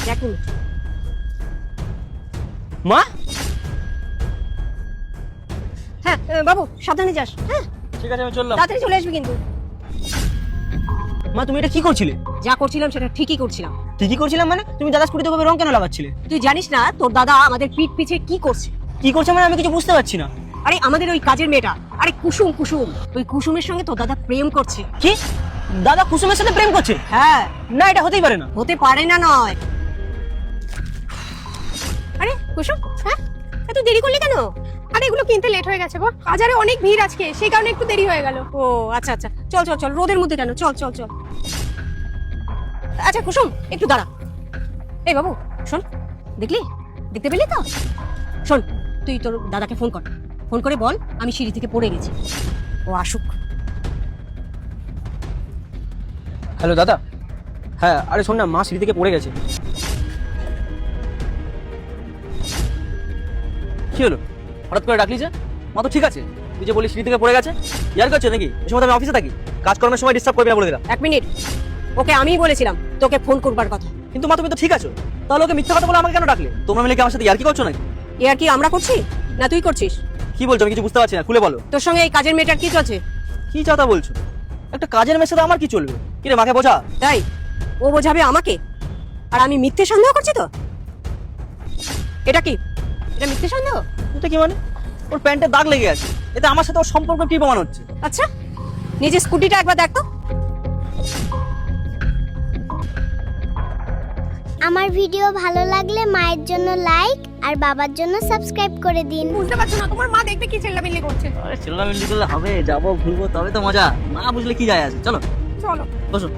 দেখুন মা হ্যাঁ বাবু সাবধানে যাস, হ্যাঁ ঠিক আছে আমি চললাম। তাড়াতাড়ি চলে আসবি কিন্তু। মা তুমি এটা কি করছিলে? যা করছিলাম সেটা ঠিকই করছিলাম। ঠিকই করছিলাম মানে? তুমি দাদা স্কুটিতে ভাবে রং কেন লাগাচ্ছিলে? তুই জানিস না তোর দাদা আমাদের পিঠ পিছে কি করছে? কি করছে মানে আমি কিছু বুঝতে পারছি না। আরে আমাদের ওই কাজের মেয়েটা, আরে কুসুম, ওই কুসুমের সঙ্গে তোর দাদা প্রেম করছে। কি? দাদা কুসুমের সাথে প্রেম করছে? হ্যাঁ। না এটা হতেই পারে না। হতে পারে না নয়। আরে কুসুম, হ্যাঁ এত দেরি করলি কেন? আরে এগুলো কিনতে লেট হয়ে গেছে গো, বাজারে অনেক ভিড় আজকে, সেই কারণে একটু দেরি হয়ে গেল। ও আচ্ছা আচ্ছা, চল চল চল, রোদের মধ্যে কেন, চল চল চল। আচ্ছা কুসুম একটু দাঁড়া। এই বাবু শোন, দেখতে পেলি তো? শোন, তুই তোর দাদাকে ফোন কর, ফোন করে বল আমি সিঁড়ি থেকে পড়ে গেছি, ও আসুক। হ্যালো দাদা। হ্যাঁ আরে শোন না, মা সিঁড়ি থেকে পড়ে গেছে। কি হলো হঠাৎ করে ডাকলি যে? মা তো ঠিক আছে, তুই যে বলি সিঁড়ি থেকে পড়ে গেছে, ইয়ার করছে নাকি? এই সময় তো আমি অফিসে থাকি, কাজকর্মের সময় ডিস্টার্ব করবি না বলে দিলাম। এক মিনিট, ওকে আমিই বলেছিলাম তোকে ফোন করবার কথা। কিন্তু মা তুমি তো ঠিক আছো, তাহলে ওকে মিথ্যা কথা বলে আমাকে কেন ডাকলে? তোমরা মিলে কি আমার সাথে ইয়ার কি করছো নাকি? এ আর কি আমরা করছি না তুই করছিস? কি বলছো আমি কিছু বুঝতে পারছি না, খুলে বলো। তোর সঙ্গে এই কাজের মেয়েটার কি চলছে? কি চাতা বলছো? একটা কাজের মেয়ের সাথে আমার কি চলবে? কি রে মাকে বোঝা। তাই ও বোঝাবে আমাকে, আর আমি মিথ্যে সন্দেহ করছি তো? এটা কি, এটা মিথ্যে সন্দেহ? এটা কি মানে? ওর প্যান্টে দাগ লেগে আছে, এতে আমার সাথে ওর সম্পর্ক কি প্রমাণ হচ্ছে? আচ্ছা নিজে স্কুটিটা একবার দেখ তো। আমার ভিডিও ভালো লাগলে মায়ের জন্য লাইক আর বাবার জন্য সাবস্ক্রাইব করে দিন। বুঝতে পারছো না তোমার মা দেখবে কি চেল্লামিল্লি করছে? আরে চিল্লামিল্লি করলে হবে? যাবো ঘুরবো তবে তো মজা, না বুঝলে কি যায় আছে। চলো চলো। বসো।